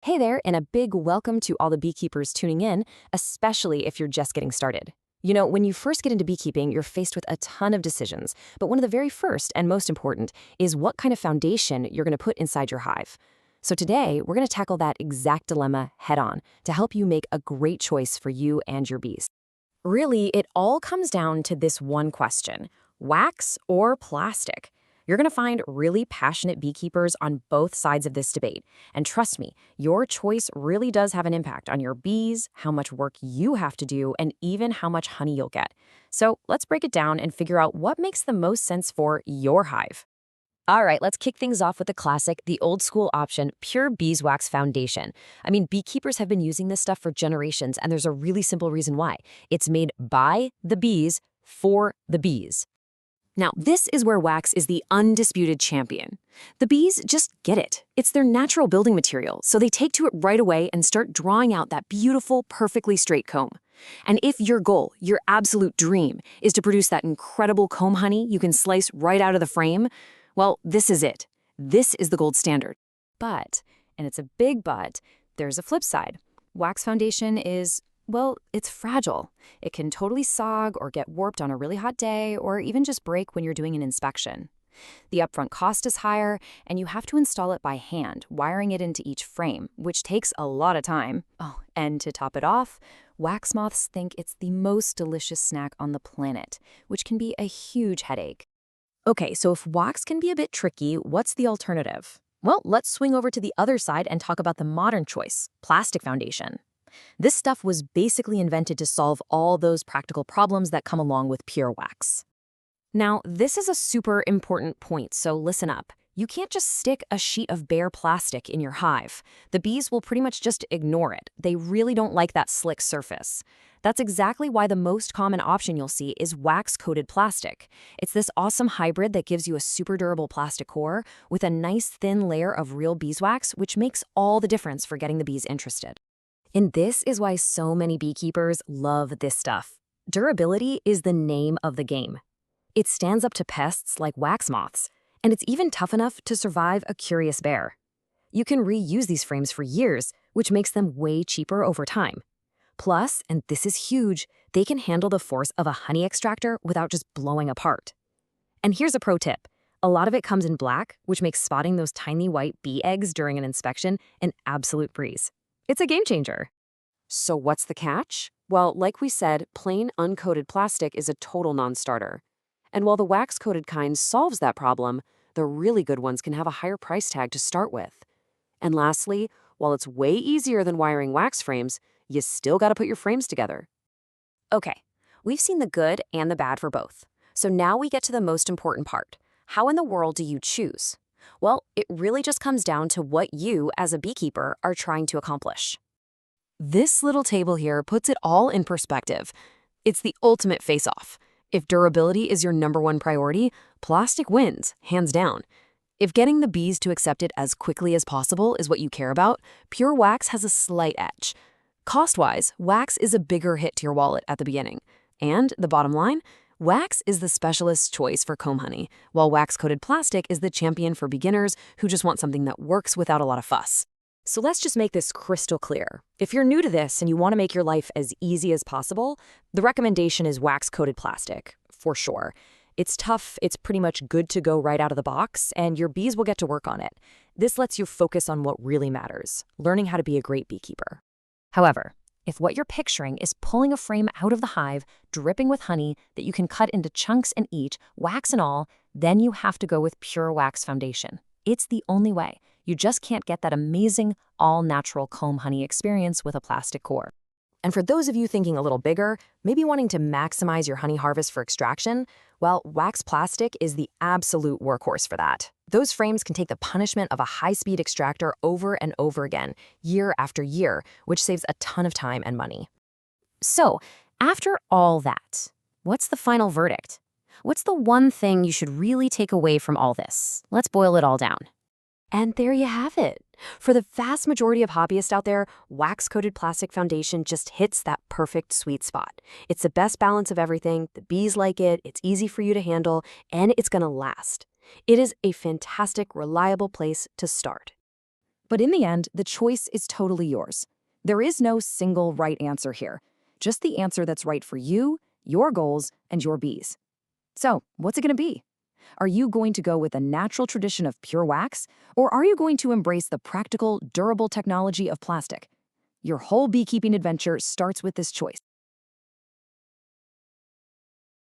Hey there, and a big welcome to all the beekeepers tuning in, especially if you're just getting started. When you first get into beekeeping, you're faced with a ton of decisions, but one of the very first and most important is what kind of foundation you're going to put inside your hive. So today, we're going to tackle that exact dilemma head on to help you make a great choice for you and your bees. Really, it all comes down to this one question: wax or plastic? You're going to find really passionate beekeepers on both sides of this debate. And trust me, your choice really does have an impact on your bees, how much work you have to do, and even how much honey you'll get. So let's break it down and figure out what makes the most sense for your hive. All right, let's kick things off with the classic, the old school option, pure beeswax foundation. I mean, beekeepers have been using this stuff for generations, and there's a really simple reason why. It's made by the bees for the bees. Now, this is where wax is the undisputed champion. The bees just get it. It's their natural building material, so they take to it right away and start drawing out that beautiful, perfectly straight comb. And if your goal, your absolute dream, is to produce that incredible comb honey you can slice right out of the frame, well, this is it. This is the gold standard. But, and it's a big but, there's a flip side. Wax foundation is, well, it's fragile. It can totally sog or get warped on a really hot day or even just break when you're doing an inspection. The upfront cost is higher, and you have to install it by hand, wiring it into each frame, which takes a lot of time. Oh, and to top it off, wax moths think it's the most delicious snack on the planet, which can be a huge headache. Okay, so if wax can be a bit tricky, what's the alternative? Well, let's swing over to the other side and talk about the modern choice, plastic foundation. This stuff was basically invented to solve all those practical problems that come along with pure wax. Now, this is a super important point, so listen up. You can't just stick a sheet of bare plastic in your hive. The bees will pretty much just ignore it. They really don't like that slick surface. That's exactly why the most common option you'll see is wax-coated plastic. It's this awesome hybrid that gives you a super durable plastic core with a nice thin layer of real beeswax, which makes all the difference for getting the bees interested. And this is why so many beekeepers love this stuff. Durability is the name of the game. It stands up to pests like wax moths, and it's even tough enough to survive a curious bear. You can reuse these frames for years, which makes them way cheaper over time. Plus, and this is huge, they can handle the force of a honey extractor without just blowing apart. And here's a pro tip. A lot of it comes in black, which makes spotting those tiny white bee eggs during an inspection an absolute breeze. It's a game changer. So what's the catch? Well, like we said, plain uncoated plastic is a total non-starter. And while the wax-coated kind solves that problem, the really good ones can have a higher price tag to start with. And lastly, while it's way easier than wiring wax frames, you still got to put your frames together. Okay, we've seen the good and the bad for both. So now we get to the most important part. How in the world do you choose? Well, it really just comes down to what you, as a beekeeper, are trying to accomplish. This little table here puts it all in perspective. It's the ultimate face-off. If durability is your number one priority, plastic wins, hands down. If getting the bees to accept it as quickly as possible is what you care about, pure wax has a slight edge. Cost-wise, wax is a bigger hit to your wallet at the beginning. And the bottom line? Wax is the specialist's choice for comb honey, while wax-coated plastic is the champion for beginners who just want something that works without a lot of fuss. So let's just make this crystal clear. If you're new to this and you want to make your life as easy as possible, the recommendation is wax-coated plastic, for sure. It's tough, it's pretty much good to go right out of the box, and your bees will get to work on it. This lets you focus on what really matters, learning how to be a great beekeeper. However, if what you're picturing is pulling a frame out of the hive, dripping with honey that you can cut into chunks and eat, wax and all, then you have to go with pure wax foundation. It's the only way. You just can't get that amazing, all-natural comb honey experience with a plastic core. And for those of you thinking a little bigger, maybe wanting to maximize your honey harvest for extraction, well, wax plastic is the absolute workhorse for that. Those frames can take the punishment of a high-speed extractor over and over again, year after year, which saves a ton of time and money. So, after all that, what's the final verdict? What's the one thing you should really take away from all this? Let's boil it all down. And there you have it. For the vast majority of hobbyists out there, wax-coated plastic foundation just hits that perfect sweet spot. It's the best balance of everything, the bees like it, it's easy for you to handle, and it's gonna last. It is a fantastic, reliable place to start. But in the end, the choice is totally yours. There is no single right answer here, just the answer that's right for you, your goals, and your bees. So, what's it going to be? Are you going to go with a natural tradition of pure wax, or are you going to embrace the practical, durable technology of plastic? Your whole beekeeping adventure starts with this choice.